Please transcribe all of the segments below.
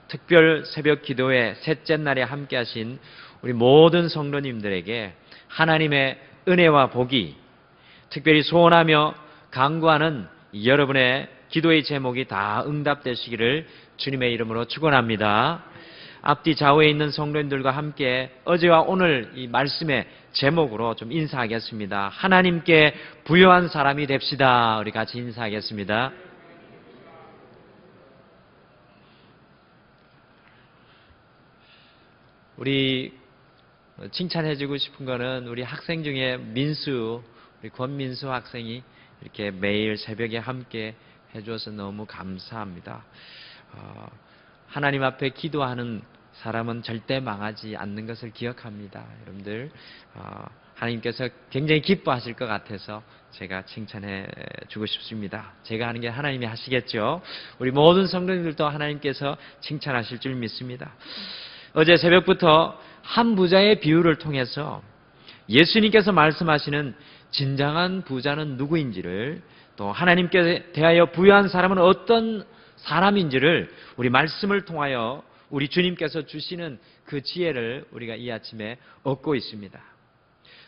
특별 새벽 기도회 셋째 날에 함께 하신 우리 모든 성도님들에게 하나님의 은혜와 복이, 특별히 소원하며 간구하는 여러분의 기도의 제목이 다 응답되시기를 주님의 이름으로 축원합니다. 앞뒤 좌우에 있는 성도님들과 함께 어제와 오늘 이 말씀의 제목으로 좀 인사하겠습니다. 하나님께 부요한 사람이 됩시다. 우리 같이 인사하겠습니다. 우리 칭찬해주고 싶은 거는 우리 학생 중에 우리 권민수 학생이 이렇게 매일 새벽에 함께 해줘서 너무 감사합니다. 하나님 앞에 기도하는 사람은 절대 망하지 않는 것을 기억합니다. 여러분들 하나님께서 굉장히 기뻐하실 것 같아서 제가 칭찬해 주고 싶습니다. 제가 하는 게 하나님이 하시겠죠. 우리 모든 성도님들도 하나님께서 칭찬하실 줄 믿습니다. 어제 새벽부터 한 부자의 비유를 통해서 예수님께서 말씀하시는 진정한 부자는 누구인지를, 또 하나님께 대하여 부유한 사람은 어떤 사람인지를 우리 말씀을 통하여 우리 주님께서 주시는 그 지혜를 우리가 이 아침에 얻고 있습니다.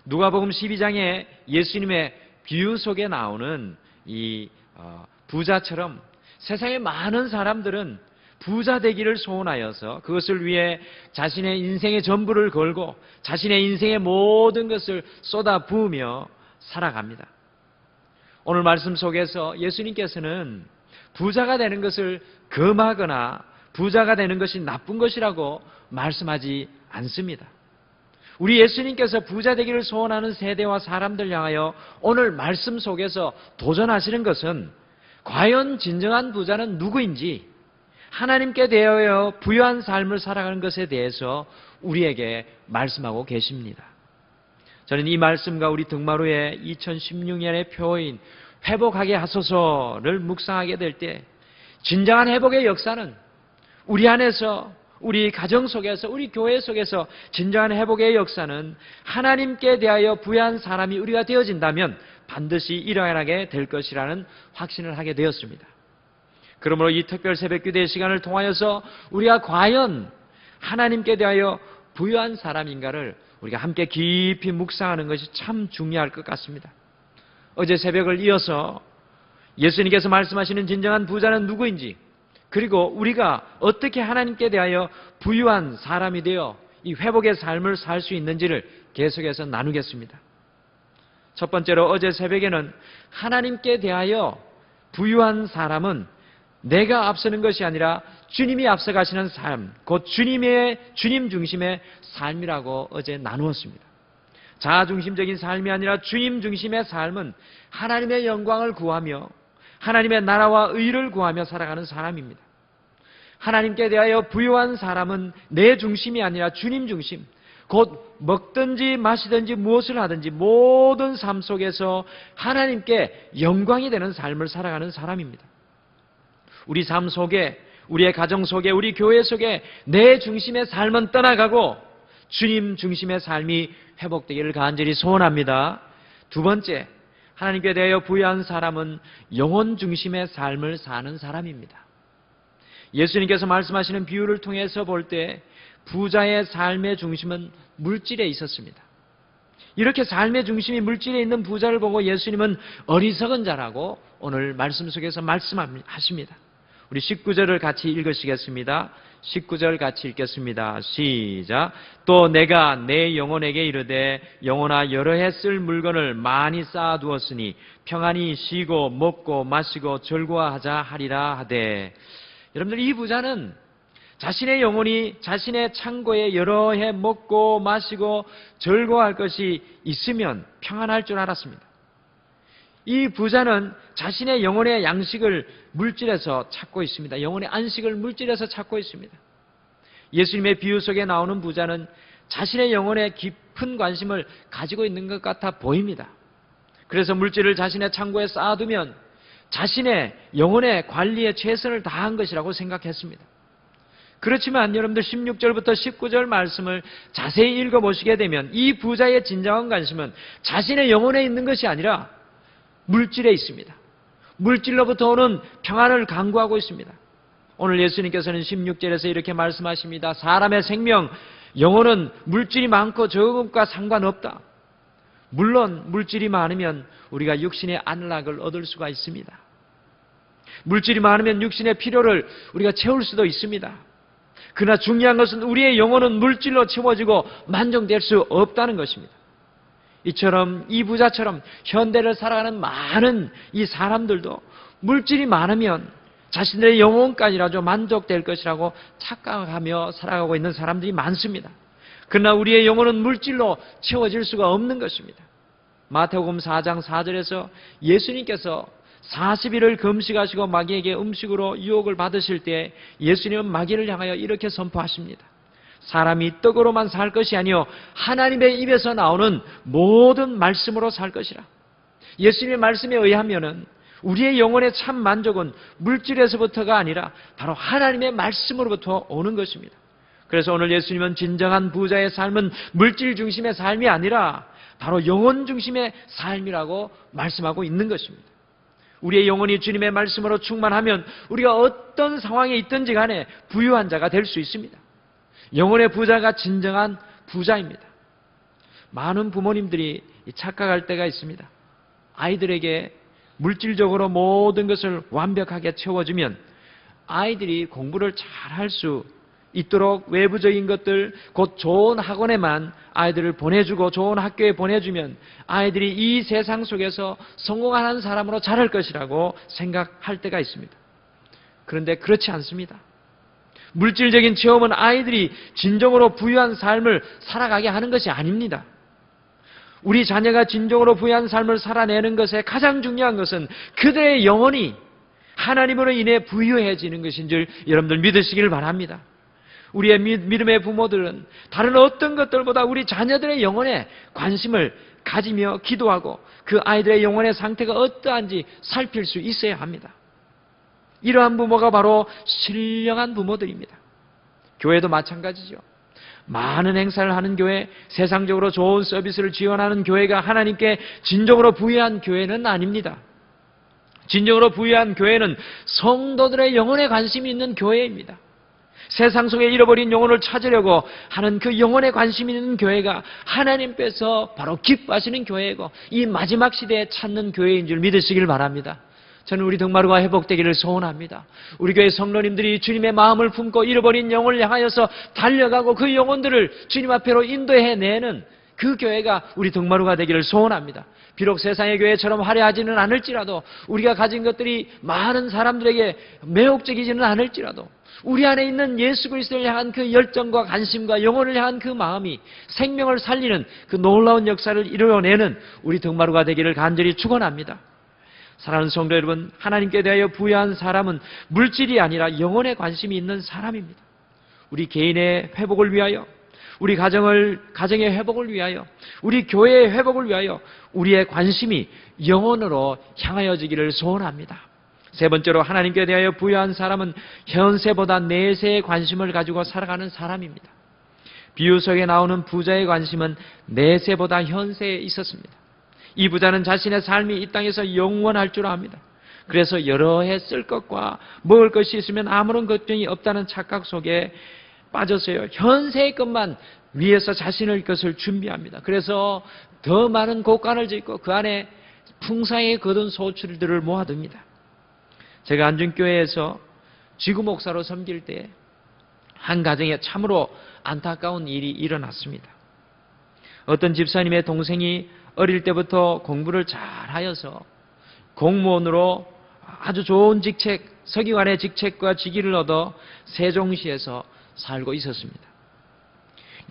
누가복음 12장에 예수님의 비유 속에 나오는 이 부자처럼 세상의 많은 사람들은 부자 되기를 소원하여서 그것을 위해 자신의 인생의 전부를 걸고 자신의 인생의 모든 것을 쏟아 부으며 살아갑니다. 오늘 말씀 속에서 예수님께서는 부자가 되는 것을 금하거나 부자가 되는 것이 나쁜 것이라고 말씀하지 않습니다. 우리 예수님께서 부자 되기를 소원하는 세대와 사람들 향하여 오늘 말씀 속에서 도전하시는 것은 과연 진정한 부자는 누구인지, 하나님께 대하여 부유한 삶을 살아가는 것에 대해서 우리에게 말씀하고 계십니다. 저는 이 말씀과 우리 등마루의 2016년의 표어인 회복하게 하소서를 묵상하게 될 때 진정한 회복의 역사는 우리 안에서, 우리 가정 속에서, 우리 교회 속에서 진정한 회복의 역사는 하나님께 대하여 부유한 사람이 우리가 되어진다면 반드시 일어나게 될 것이라는 확신을 하게 되었습니다. 그러므로 이 특별 새벽 기도의 시간을 통하여서 우리가 과연 하나님께 대하여 부유한 사람인가를 우리가 함께 깊이 묵상하는 것이 참 중요할 것 같습니다. 어제 새벽을 이어서 예수님께서 말씀하시는 진정한 부자는 누구인지, 그리고 우리가 어떻게 하나님께 대하여 부유한 사람이 되어 이 회복의 삶을 살 수 있는지를 계속해서 나누겠습니다. 첫 번째로 어제 새벽에는 하나님께 대하여 부유한 사람은 내가 앞서는 것이 아니라 주님이 앞서가시는 삶, 곧 주님 중심의 삶이라고 어제 나누었습니다. 자아 중심적인 삶이 아니라 주님 중심의 삶은 하나님의 영광을 구하며 하나님의 나라와 의를 구하며 살아가는 사람입니다. 하나님께 대하여 부유한 사람은 내 중심이 아니라 주님 중심, 곧 먹든지 마시든지 무엇을 하든지 모든 삶 속에서 하나님께 영광이 되는 삶을 살아가는 사람입니다. 우리 삶 속에, 우리의 가정 속에, 우리 교회 속에 내 중심의 삶은 떠나가고 주님 중심의 삶이 회복되기를 간절히 소원합니다. 두 번째, 하나님께 대하여 부유한 사람은 영혼 중심의 삶을 사는 사람입니다. 예수님께서 말씀하시는 비유를 통해서 볼 때 부자의 삶의 중심은 물질에 있었습니다. 이렇게 삶의 중심이 물질에 있는 부자를 보고 예수님은 어리석은 자라고 오늘 말씀 속에서 말씀하십니다. 우리 19절을 같이 읽으시겠습니다. 19절 같이 읽겠습니다. 시작. 또 내가 내 영혼에게 이르되 영혼아 여러 해 쓸 물건을 많이 쌓아두었으니 평안히 쉬고 먹고 마시고 즐거워하자 하리라 하되. 여러분들, 이 부자는 자신의 영혼이 자신의 창고에 여러 해 먹고 마시고 즐거워할 것이 있으면 평안할 줄 알았습니다. 이 부자는 자신의 영혼의 양식을 물질에서 찾고 있습니다. 영혼의 안식을 물질에서 찾고 있습니다. 예수님의 비유 속에 나오는 부자는 자신의 영혼에 깊은 관심을 가지고 있는 것 같아 보입니다. 그래서 물질을 자신의 창고에 쌓아두면 자신의 영혼의 관리에 최선을 다한 것이라고 생각했습니다. 그렇지만 여러분들 16절부터 19절 말씀을 자세히 읽어보시게 되면 이 부자의 진정한 관심은 자신의 영혼에 있는 것이 아니라 물질에 있습니다. 물질로부터 오는 평안을 간구하고 있습니다. 오늘 예수님께서는 16절에서 이렇게 말씀하십니다. 사람의 생명, 영혼은 물질이 많고 적은 것과 상관없다. 물론 물질이 많으면 우리가 육신의 안락을 얻을 수가 있습니다. 물질이 많으면 육신의 필요를 우리가 채울 수도 있습니다. 그러나 중요한 것은 우리의 영혼은 물질로 채워지고 만족될 수 없다는 것입니다. 이처럼 이 부자처럼 현대를 살아가는 많은 이 사람들도 물질이 많으면 자신들의 영혼까지라도 만족될 것이라고 착각하며 살아가고 있는 사람들이 많습니다. 그러나 우리의 영혼은 물질로 채워질 수가 없는 것입니다. 마태복음 4장 4절에서 예수님께서 40일을 금식하시고 마귀에게 음식으로 유혹을 받으실 때 예수님은 마귀를 향하여 이렇게 선포하십니다. 사람이 떡으로만 살 것이 아니요 하나님의 입에서 나오는 모든 말씀으로 살 것이라. 예수님의 말씀에 의하면은 우리의 영혼의 참 만족은 물질에서부터가 아니라 바로 하나님의 말씀으로부터 오는 것입니다. 그래서 오늘 예수님은 진정한 부자의 삶은 물질 중심의 삶이 아니라 바로 영혼 중심의 삶이라고 말씀하고 있는 것입니다. 우리의 영혼이 주님의 말씀으로 충만하면 우리가 어떤 상황에 있든지 간에 부유한 자가 될 수 있습니다. 영혼의 부자가 진정한 부자입니다. 많은 부모님들이 착각할 때가 있습니다. 아이들에게 물질적으로 모든 것을 완벽하게 채워주면 아이들이 공부를 잘할 수 있도록 외부적인 것들, 곧 좋은 학원에만 아이들을 보내주고 좋은 학교에 보내주면 아이들이 이 세상 속에서 성공하는 사람으로 자랄 것이라고 생각할 때가 있습니다. 그런데 그렇지 않습니다. 물질적인 체험은 아이들이 진정으로 부유한 삶을 살아가게 하는 것이 아닙니다. 우리 자녀가 진정으로 부유한 삶을 살아내는 것에 가장 중요한 것은 그들의 영혼이 하나님으로 인해 부유해지는 것인 줄 여러분들 믿으시길 바랍니다. 우리의 믿음의 부모들은 다른 어떤 것들보다 우리 자녀들의 영혼에 관심을 가지며 기도하고 그 아이들의 영혼의 상태가 어떠한지 살필 수 있어야 합니다. 이러한 부모가 바로 신령한 부모들입니다. 교회도 마찬가지죠. 많은 행사를 하는 교회, 세상적으로 좋은 서비스를 지원하는 교회가 하나님께 진정으로 부유한 교회는 아닙니다. 진정으로 부유한 교회는 성도들의 영혼에 관심이 있는 교회입니다. 세상 속에 잃어버린 영혼을 찾으려고 하는 그 영혼에 관심이 있는 교회가 하나님께서 바로 기뻐하시는 교회이고 이 마지막 시대에 찾는 교회인 줄 믿으시길 바랍니다. 저는 우리 덕마루가 회복되기를 소원합니다. 우리 교회 성도님들이 주님의 마음을 품고 잃어버린 영혼을 향하여서 달려가고 그 영혼들을 주님 앞으로 인도해내는 그 교회가 우리 덕마루가 되기를 소원합니다. 비록 세상의 교회처럼 화려하지는 않을지라도 우리가 가진 것들이 많은 사람들에게 매혹적이지는 않을지라도 우리 안에 있는 예수 그리스도를 향한 그 열정과 관심과 영혼을 향한 그 마음이 생명을 살리는 그 놀라운 역사를 이루어내는 우리 덕마루가 되기를 간절히 축원합니다. 사랑하는 성도 여러분, 하나님께 대하여 부유한 사람은 물질이 아니라 영혼에 관심이 있는 사람입니다. 우리 개인의 회복을 위하여, 우리 가정의 회복을 위하여, 우리 교회의 회복을 위하여 우리의 관심이 영혼으로 향하여지기를 소원합니다. 세 번째로 하나님께 대하여 부유한 사람은 현세보다 내세에 관심을 가지고 살아가는 사람입니다. 비유 속에 나오는 부자의 관심은 내세보다 현세에 있었습니다. 이 부자는 자신의 삶이 이 땅에서 영원할 줄 압니다. 그래서 여러 해 쓸 것과 먹을 것이 있으면 아무런 걱정이 없다는 착각 속에 빠졌어요. 현세의 것만 위해서 자신의 것을 준비합니다. 그래서 더 많은 곳간을 짓고 그 안에 풍성하게 거둔 소출들을 모아둡니다. 제가 안중교회에서 지구 목사로 섬길 때 한 가정에 참으로 안타까운 일이 일어났습니다. 어떤 집사님의 동생이 어릴 때부터 공부를 잘하여서 공무원으로 아주 좋은 직책, 서기관의 직책과 직위를 얻어 세종시에서 살고 있었습니다.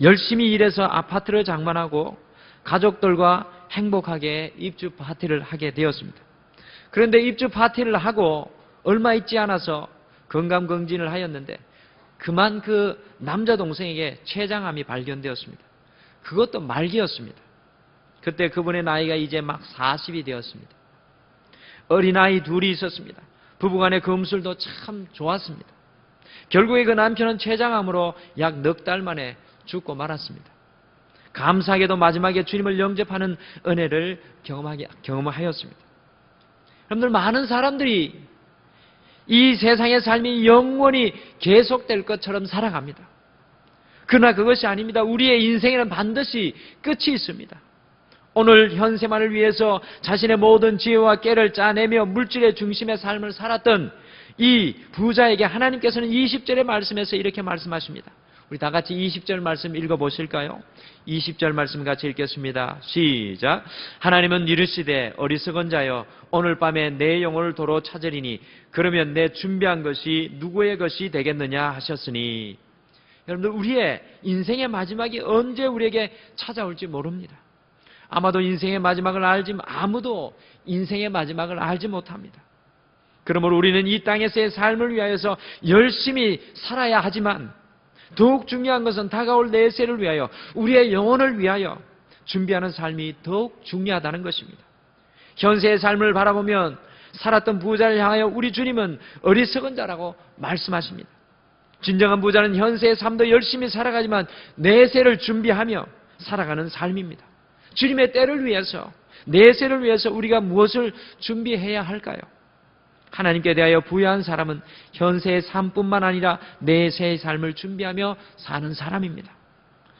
열심히 일해서 아파트를 장만하고 가족들과 행복하게 입주 파티를 하게 되었습니다. 그런데 입주 파티를 하고 얼마 있지 않아서 건강검진을 하였는데 그만 그 남자 동생에게 췌장암이 발견되었습니다. 그것도 말기였습니다. 그때 그분의 나이가 이제 막 40이 되었습니다. 어린아이 둘이 있었습니다. 부부간의 금술도 참 좋았습니다. 결국에 그 남편은 췌장암으로 약 넉 달 만에 죽고 말았습니다. 감사하게도 마지막에 주님을 영접하는 은혜를 경험하였습니다. 여러분들, 많은 사람들이 이 세상의 삶이 영원히 계속될 것처럼 살아갑니다. 그러나 그것이 아닙니다. 우리의 인생에는 반드시 끝이 있습니다. 오늘 현세만을 위해서 자신의 모든 지혜와 깨를 짜내며 물질의 중심의 삶을 살았던 이 부자에게 하나님께서는 20절의 말씀에서 이렇게 말씀하십니다. 우리 다 같이 20절 말씀 읽어보실까요? 20절 말씀 같이 읽겠습니다. 시작. 하나님은 이르시되 어리석은 자여 오늘 밤에 내 영혼을 도로 찾으리니 그러면 내 준비한 것이 누구의 것이 되겠느냐 하셨으니. 여러분들, 우리의 인생의 마지막이 언제 우리에게 찾아올지 모릅니다. 아마도 인생의 마지막을 아무도 인생의 마지막을 알지 못합니다. 그러므로 우리는 이 땅에서의 삶을 위하여서 열심히 살아야 하지만 더욱 중요한 것은 다가올 내세를 위하여, 우리의 영혼을 위하여 준비하는 삶이 더욱 중요하다는 것입니다. 현세의 삶을 바라보면 살았던 부자를 향하여 우리 주님은 어리석은 자라고 말씀하십니다. 진정한 부자는 현세의 삶도 열심히 살아가지만 내세를 준비하며 살아가는 삶입니다. 주님의 때를 위해서, 내세를 위해서 우리가 무엇을 준비해야 할까요? 하나님께 대하여 부여한 사람은 현세의 삶뿐만 아니라 내세의 삶을 준비하며 사는 사람입니다.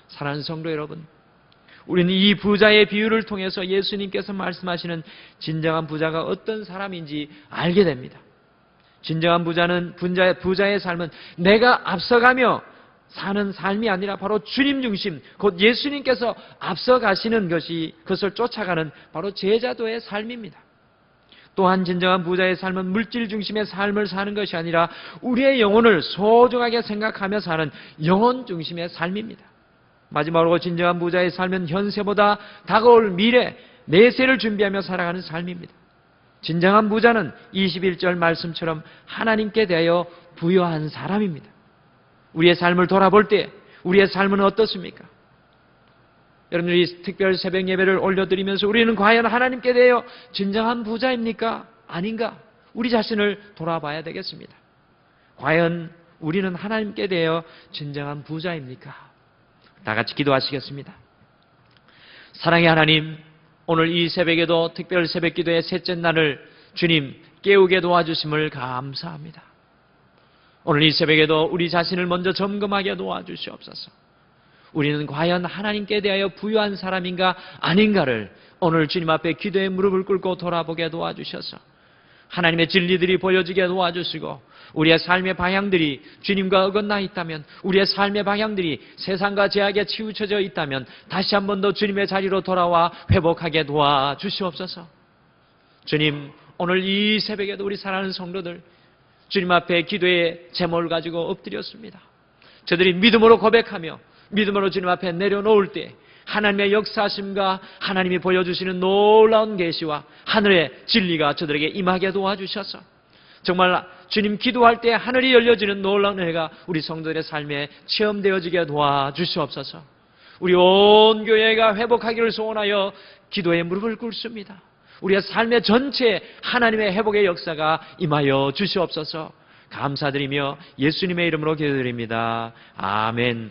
사랑하는 성도 여러분, 우리는 이 부자의 비유를 통해서 예수님께서 말씀하시는 진정한 부자가 어떤 사람인지 알게 됩니다. 진정한 부자는 부자의 삶은 내가 앞서가며 사는 삶이 아니라 바로 주님 중심, 곧 예수님께서 앞서가시는 것이, 그것을 쫓아가는 바로 제자도의 삶입니다. 또한 진정한 부자의 삶은 물질 중심의 삶을 사는 것이 아니라 우리의 영혼을 소중하게 생각하며 사는 영혼 중심의 삶입니다. 마지막으로 진정한 부자의 삶은 현세보다 다가올 미래, 내세를 준비하며 살아가는 삶입니다. 진정한 부자는 21절 말씀처럼 하나님께 대하여 부여한 사람입니다. 우리의 삶을 돌아볼 때 우리의 삶은 어떻습니까? 여러분들이 특별 새벽 예배를 올려드리면서 우리는 과연 하나님께 대하여 진정한 부자입니까? 아닌가? 우리 자신을 돌아봐야 되겠습니다. 과연 우리는 하나님께 대하여 진정한 부자입니까? 다 같이 기도하시겠습니다. 사랑의 하나님, 오늘 이 새벽에도 특별 새벽 기도의 셋째 날을 주님 깨우게 도와주심을 감사합니다. 오늘 이 새벽에도 우리 자신을 먼저 점검하게 도와주시옵소서. 우리는 과연 하나님께 대하여 부유한 사람인가 아닌가를 오늘 주님 앞에 기도의 무릎을 꿇고 돌아보게 도와주셔서 하나님의 진리들이 보여지게 도와주시고, 우리의 삶의 방향들이 주님과 어긋나 있다면, 우리의 삶의 방향들이 세상과 죄악에 치우쳐져 있다면 다시 한 번 더 주님의 자리로 돌아와 회복하게 도와주시옵소서. 주님, 오늘 이 새벽에도 우리 사랑하는 성도들 주님 앞에 기도의 제목을 가지고 엎드렸습니다. 저들이 믿음으로 고백하며 믿음으로 주님 앞에 내려놓을 때 하나님의 역사하심과 하나님이 보여주시는 놀라운 계시와 하늘의 진리가 저들에게 임하게 도와주셔서 정말 주님 기도할 때 하늘이 열려지는 놀라운 은혜가 우리 성도들의 삶에 체험되어지게 도와주시옵소서. 우리 온 교회가 회복하기를 소원하여 기도의 무릎을 꿇습니다. 우리의 삶의 전체에 하나님의 회복의 역사가 임하여 주시옵소서. 감사드리며 예수님의 이름으로 기도드립니다. 아멘.